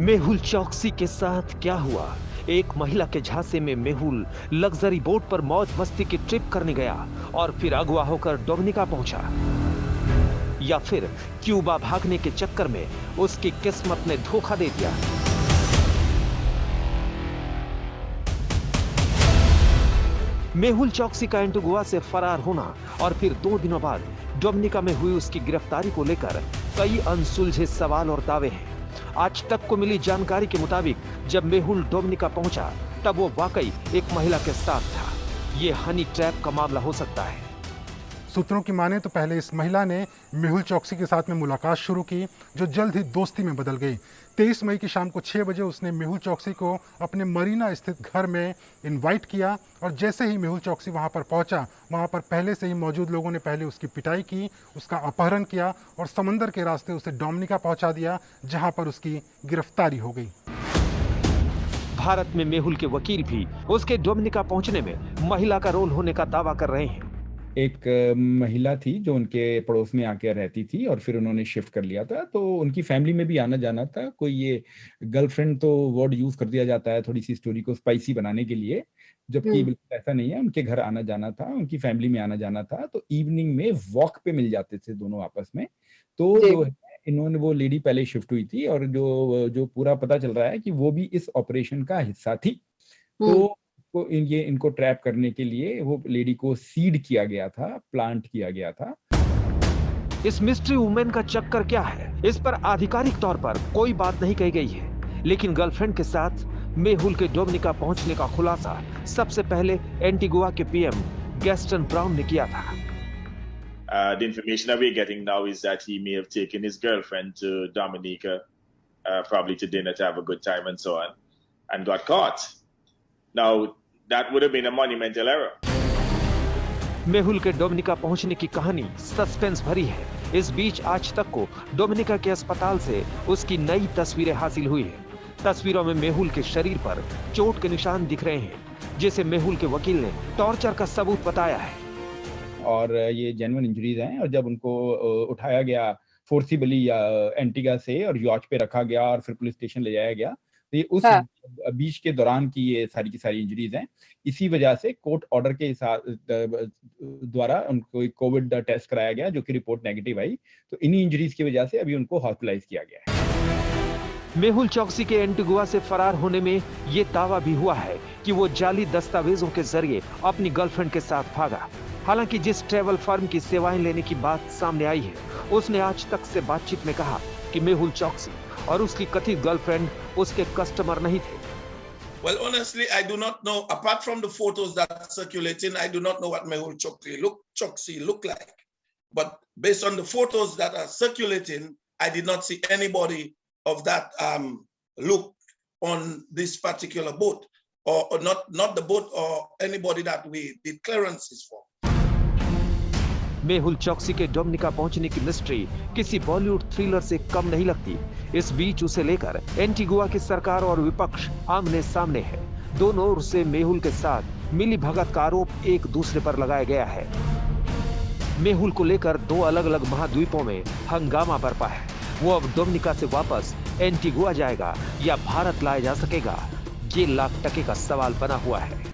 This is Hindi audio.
मेहुल चौकसी के साथ क्या हुआ? एक महिला के झांसे में मेहुल लग्जरी बोट पर मौज मस्ती की ट्रिप करने गया और फिर अगवा होकर डोमिनिका पहुंचा, या फिर क्यूबा भागने के चक्कर में उसकी किस्मत ने धोखा दे दिया। मेहुल चौकसी का एंटीगुआ से फरार होना और फिर 2 दिनों बाद डोमिनिका में हुई उसकी गिरफ्तारी को लेकर कई अनसुलझे सवाल और दावे हैं। आज तक को मिली जानकारी के मुताबिक जब मेहुल डोमिनिका पहुंचा तब वो वाकई एक महिला के साथ था। ये हनी ट्रैप का मामला हो सकता है। सूत्रों की माने तो पहले इस महिला ने मेहुल चौकसी के साथ में मुलाकात शुरू की, जो जल्द ही दोस्ती में बदल गई। 23 मई की शाम को 6 बजे उसने मेहुल चौकसी को अपने मरीना स्थित घर में इनवाइट किया और जैसे ही मेहुल चौकसी वहां पर पहुंचा, वहां पर पहले से ही मौजूद लोगों ने पहले उसकी पिटाई की, उसका अपहरण किया और समंदर के रास्ते उसे डोमिनिका पहुंचा दिया, जहां पर उसकी गिरफ्तारी हो गई। भारत में मेहुल के वकील भी उसके डोमिनिका पहुंचने में महिला का रोल होने का दावा कर रहे हैं। एक महिला थी जो उनके पड़ोस में आके रहती थी और फिर उन्होंने शिफ्ट कर लिया था, तो उनकी फैमिली में भी आना जाना था। कोई ये गर्लफ्रेंड तो वर्ड यूज कर दिया जाता है थोड़ी सी स्टोरी को स्पाइसी बनाने के लिए, जबकि बिल्कुल ऐसा नहीं है। उनके घर आना जाना था, उनकी फैमिली में आना जाना था, तो इवनिंग में वॉक पे मिल जाते थे दोनों आपस में। तो जो है इन्होंने, वो लेडी पहले शिफ्ट हुई थी और जो पूरा पता चल रहा है कि वो भी इस ऑपरेशन का हिस्सा थी। तो इनको ट्रैप करने के लिए वो लेडी को सीड किया गया था, प्लांट किया गया था। इस मिस्ट्री वुमेन का चक्कर क्या है, इस पर आधिकारिक तौर पर कोई बात नहीं कही गई है, लेकिन गर्लफ्रेंड के साथ मेहुल के डोमिनिका पहुंचने का खुलासा सबसे पहले एंटीगुआ के पीएम गैस्टन ब्राउन ने किया था। The information that we're getting now is that he may have taken his girlfriend to Dominica, probably to dinner to have a good time and so on, and got caught. Now, that would have been a monumental error. Mehul के डोमिनिका पहुंचने की कहानी सस्पेंस भरी है। इस बीच आज तक को डोमिनिका के अस्पताल से उसकी नई तस्वीरें हासिल हुई हैं। तस्वीरों में मेहुल के शरीर पर चोट के निशान दिख रहे हैं, जिसे मेहुल के वकील ने टॉर्चर का सबूत बताया है। और ये जेन्युइन इंजरीज हैं, और जब उनको उठाया गया फोर्सिबली या एंटीगा से और यॉच पे रखा गया और फिर पुलिस स्टेशन ले जाया गया, तो ये उस बीच के दौरान की ये सारी की सारी इंजरीज हैं। इसी वजह से कोर्ट ऑर्डर के द्वारा उनको कोविड टेस्ट कराया गया, जो कि रिपोर्ट नेगेटिव आई। तो इन्हीं इंजरीज की वजह से अभी उनको हॉस्पिटलाइज किया गया है। मेहुल चौकसी के एंटीगुआ से फरार होने में ये दावा भी हुआ है कि वो जाली दस्तावेजों के जरिए अपनी गर्लफ्रेंड के साथ भागा। हालांकि जिस ट्रैवल फर्म की सेवाएं लेने की बात सामने आई है, उसने आज तक से बातचीत में कहा कि मेहुल चौकसी और उसकी कथित गर्लफ्रेंड उसके कस्टमर नहीं थे। Well, honestly, I do not know. Apart from the photos that are circulating, I do not know what Mehul Choksi look like. But based on the photos that are circulating, I did not see anybody of that look on this particular boat, or not the boat or anybody that we did clearances for. Mehul चौकसी के डोमिनिका पहुंचने की मिस्ट्री किसी बॉलीवुड थ्रिलर से कम नहीं लगती। इस बीच उसे लेकर एंटीगुआ की सरकार और विपक्ष आमने सामने है। दोनों ओर से मेहुल के साथ मिली भगत का आरोप एक दूसरे पर लगाया गया है। मेहुल को लेकर 2 अलग-अलग महाद्वीपों में हंगामा बरपा है। वो अब डोमिनिका से वापस एंटीगुआ जाएगा या भारत लाया जा सकेगा, ये लाख टके का सवाल बना हुआ है।